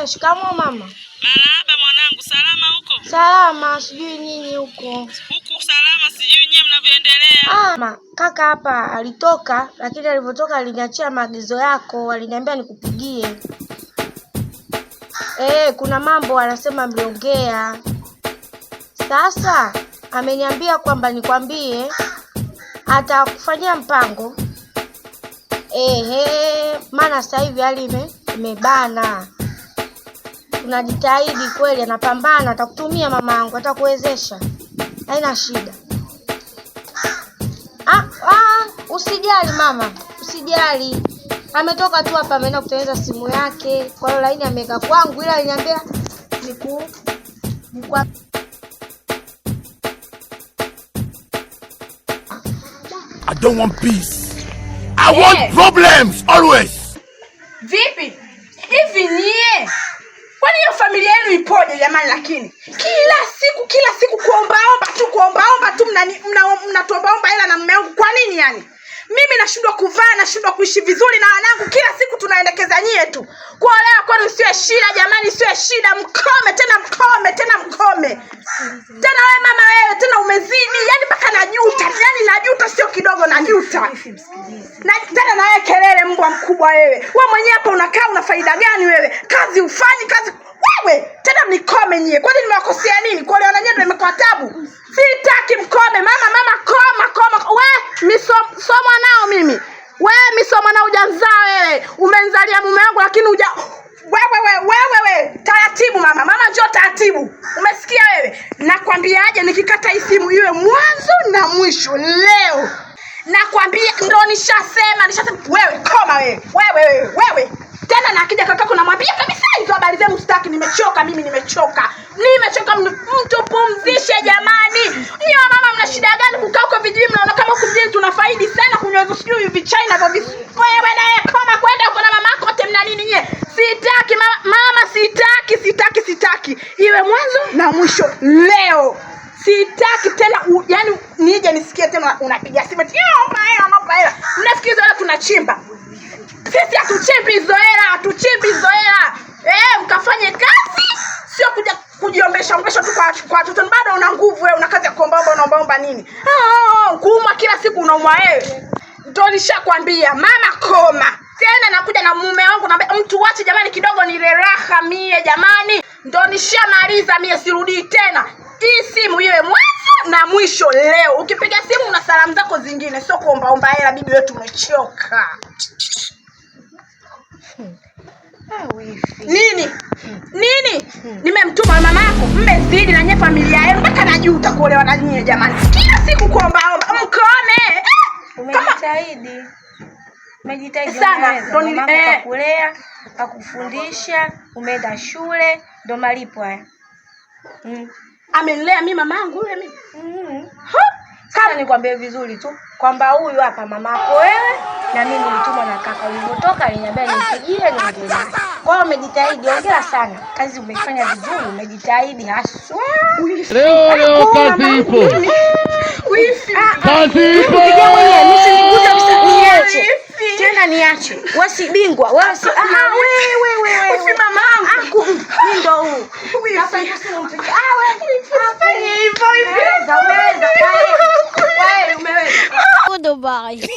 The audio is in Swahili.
Shikamoo mama. Marahaba mwanangu, salama huko? Salama, sijui nyinyi huko. Huku salama, sijui nyinyi mnavyoendelea. Mama, kaka hapa alitoka, lakini alipotoka aliniachia maagizo yako, aliniambia nikupigie. Kuna mambo anasema mliongea. Sasa ameniambia kwamba nikwambie atakufanyia mpango. Maana sasa hivi hali imebana. Tunajitahidi kweli, anapambana, atakutumia mamangu, atakuwezesha. Haina shida. Usijali mama, usijali. Ametoka tu hapa ameenda kutengeneza simu yake. Kwa hiyo laini ameweka kwangu, ila aliniambia I don't want peace. I want problems always. Vipi? Hivi nyie? Kwani hiyo familia yenu ipoje jamani? Lakini kila siku kuombaomba tu mnatuombaomba hela na mume wangu. Kwa nini yani? Mimi nashindwa kuvaa, nashindwa kuishi vizuri na wanangu, kila siku tunaendekeza nyie tu. Kuolewa kwani sio shida jamani, sio shida. Mkome. Tena wewe mama, wewe tena umezidi. Yani mpaka najuta sio kidogo, najuta. Tena na wewe kelele mbwa mkubwa wewe. Wewe mwenyewe hapa unakaa una faida gani wewe? Kazi ufanyi kazi. Wewe tena mnikome nyie. Kwani nimewakosea nini? Kwa leo na nyie ndio imekuwa tabu. Sitaki mkome. Mama koma. Wewe misoma nao mimi. Wewe misoma nao hujazaa wewe. Umenzalia mume wangu lakini wewe taratibu mama. Mama njoo taratibu. Umesikia wewe? Nakwambiaje nikikata hii simu iwe mwanzo na mwisho leo. Nakwambia ndo nishasema wewe koma wewe. Tena na akija kakako namwambia kabisa hizo habari zenu sitaki, nimechoka. Mtu pumzishe jamani. Hiyo mama mna shida gani kukaa huko vijijini? Mnaona kama huko vijijini tunafaidi sana kunywa sijui vichina vya wewe naye koma kwenda huko na mama yako mna nini nyie? Sitaki mama, sitaki. Iwe mwanzo na mwisho leo. Sitaki tena yani nije nisikie tena unapiga simu. Naomba hela. Mnafikiria wala tunachimba. Sisi hatuchimbi hizo hela. Mkafanye kazi, sio kuja kujiombesha tu kwa watoto. Bado una nguvu wewe, una kazi ya kuomba nini? Kuumwa kila siku unaumwa wewe. Ndio nishakwambia mama koma. Tena nakuja na mume wangu na mtu wache jamani kidogo nile raha mie jamani. Ndio nishamaliza mie, sirudi tena. Hii simu iwe mwanzo na mwisho leo. Ukipiga simu una salamu zako zingine, sio kuomba hela. Bibi wetu umechoka. Nini? Nimemtuma mama yako, mmezidi na nye familia yenu mpaka najuta kuolewa na nyie jamani. Kila siku kuomba mkome. Umejitahidi sana. Mama akakulea, akakufundisha, umeenda shule, ndo malipo haya. Amenilea mimi mamangu yule mimi. Sasa nikwambie vizuri tu kwamba huyu hapa mamako wewe na mimi nilitumwa na kaka. Ulipotoka aliniambia nipigie niongee. Kwa hiyo umejitahidi, hongera sana. Kazi umeifanya vizuri, umejitahidi haswa. Leo kazi ipo. Kazi ipo. Niache. Wewe si bingwa, wewe si wewe mamangu. Mimi ndo huu. Sasa hivyo. umeweza. Goodbye.